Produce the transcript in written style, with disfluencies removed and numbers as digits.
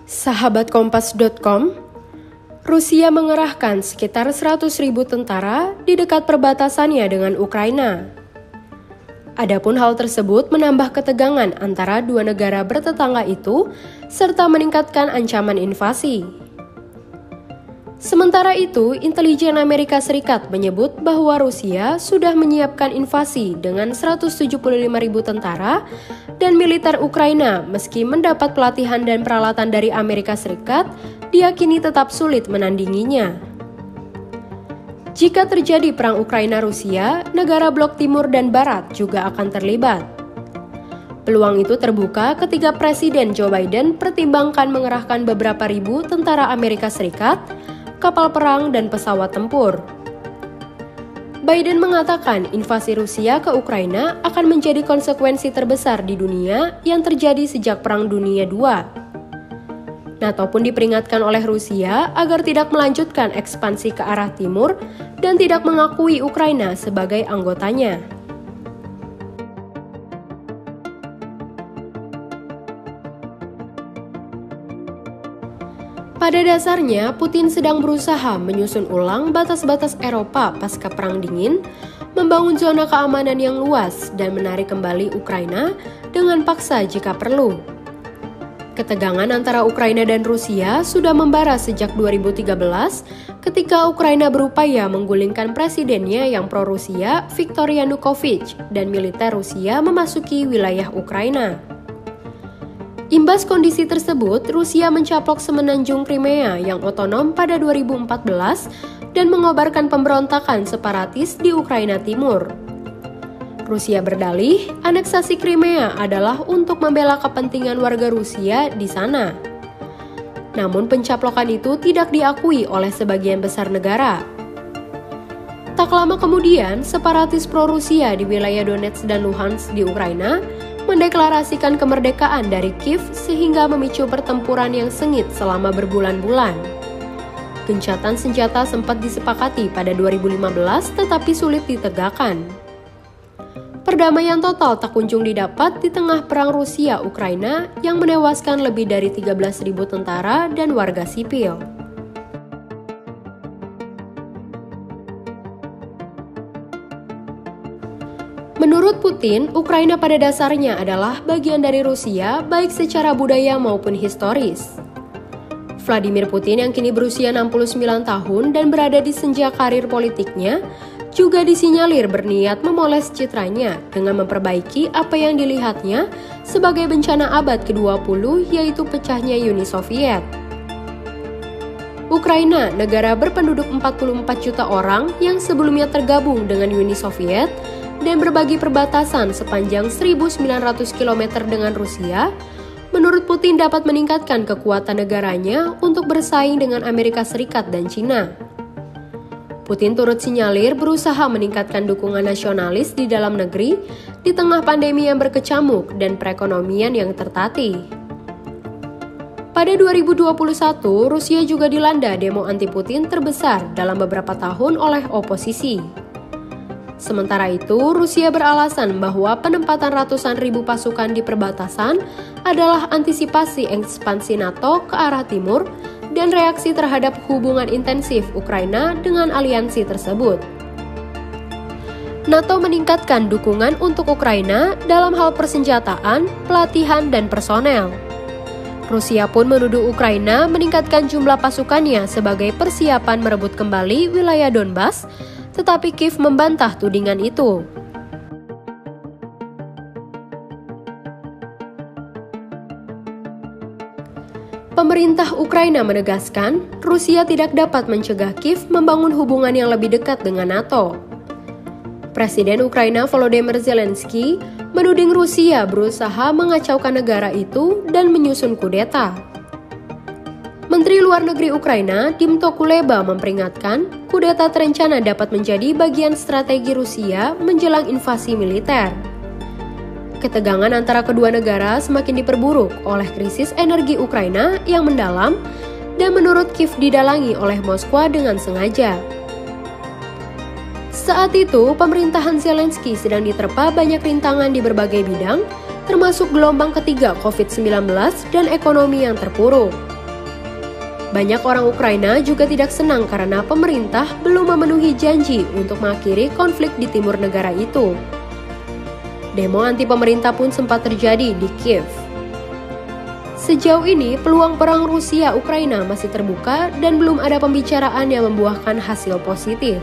Sahabatkompas.com, Rusia mengerahkan sekitar 100.000 tentara di dekat perbatasannya dengan Ukraina. Adapun hal tersebut menambah ketegangan antara dua negara bertetangga itu serta meningkatkan ancaman invasi. Sementara itu, intelijen Amerika Serikat menyebut bahwa Rusia sudah menyiapkan invasi dengan 175.000 tentara dan militer Ukraina meski mendapat pelatihan dan peralatan dari Amerika Serikat, diyakini tetap sulit menandinginya. Jika terjadi perang Ukraina-Rusia, negara blok timur dan barat juga akan terlibat. Peluang itu terbuka ketika Presiden Joe Biden pertimbangkan mengerahkan beberapa ribu tentara Amerika Serikat, kapal perang, dan pesawat tempur. Biden mengatakan invasi Rusia ke Ukraina akan menjadi konsekuensi terbesar di dunia yang terjadi sejak Perang Dunia II. NATO pun diperingatkan oleh Rusia agar tidak melanjutkan ekspansi ke arah timur dan tidak mengakui Ukraina sebagai anggotanya. Pada dasarnya, Putin sedang berusaha menyusun ulang batas-batas Eropa pasca Perang Dingin, membangun zona keamanan yang luas, dan menarik kembali Ukraina dengan paksa jika perlu. Ketegangan antara Ukraina dan Rusia sudah membara sejak 2013 ketika Ukraina berupaya menggulingkan presidennya yang pro-Rusia, Viktor Yanukovych, dan militer Rusia memasuki wilayah Ukraina. Imbas kondisi tersebut, Rusia mencaplok semenanjung Crimea yang otonom pada 2014 dan mengobarkan pemberontakan separatis di Ukraina Timur. Rusia berdalih, aneksasi Crimea adalah untuk membela kepentingan warga Rusia di sana. Namun pencaplokan itu tidak diakui oleh sebagian besar negara. Tak lama kemudian, separatis pro-Rusia di wilayah Donetsk dan Luhansk di Ukraina mendeklarasikan kemerdekaan dari Kiev sehingga memicu pertempuran yang sengit selama berbulan-bulan. Gencatan senjata sempat disepakati pada 2015 tetapi sulit ditegakkan. Perdamaian total tak kunjung didapat di tengah perang Rusia-Ukraina yang menewaskan lebih dari 13.000 tentara dan warga sipil. Menurut Putin, Ukraina pada dasarnya adalah bagian dari Rusia baik secara budaya maupun historis. Vladimir Putin yang kini berusia 69 tahun dan berada di senja karir politiknya, juga disinyalir berniat memoles citranya dengan memperbaiki apa yang dilihatnya sebagai bencana abad ke-20 yaitu pecahnya Uni Soviet. Ukraina, negara berpenduduk 44 juta orang yang sebelumnya tergabung dengan Uni Soviet, dan berbagi perbatasan sepanjang 1.900 km dengan Rusia, menurut Putin dapat meningkatkan kekuatan negaranya untuk bersaing dengan Amerika Serikat dan Cina. Putin turut sinyalir berusaha meningkatkan dukungan nasionalis di dalam negeri di tengah pandemi yang berkecamuk dan perekonomian yang tertatih. Pada 2021, Rusia juga dilanda demo anti-Putin terbesar dalam beberapa tahun oleh oposisi. Sementara itu, Rusia beralasan bahwa penempatan ratusan ribu pasukan di perbatasan adalah antisipasi ekspansi NATO ke arah timur dan reaksi terhadap hubungan intensif Ukraina dengan aliansi tersebut. NATO meningkatkan dukungan untuk Ukraina dalam hal persenjataan, pelatihan, dan personel. Rusia pun menuduh Ukraina meningkatkan jumlah pasukannya sebagai persiapan merebut kembali wilayah Donbas, tetapi Kiev membantah tudingan itu. Pemerintah Ukraina menegaskan, Rusia tidak dapat mencegah Kiev membangun hubungan yang lebih dekat dengan NATO. Presiden Ukraina Volodymyr Zelensky menuding Rusia berusaha mengacaukan negara itu dan menyusun kudeta. Menteri Luar Negeri Ukraina, Dmytro Kuleba, memperingatkan kudeta terencana dapat menjadi bagian strategi Rusia menjelang invasi militer. Ketegangan antara kedua negara semakin diperburuk oleh krisis energi Ukraina yang mendalam dan menurut Kiev didalangi oleh Moskwa dengan sengaja. Saat itu, pemerintahan Zelensky sedang diterpa banyak rintangan di berbagai bidang, termasuk gelombang ketiga COVID-19 dan ekonomi yang terpuruk. Banyak orang Ukraina juga tidak senang karena pemerintah belum memenuhi janji untuk mengakhiri konflik di timur negara itu. Demo anti pemerintah pun sempat terjadi di Kiev. Sejauh ini, peluang perang Rusia-Ukraina masih terbuka dan belum ada pembicaraan yang membuahkan hasil positif.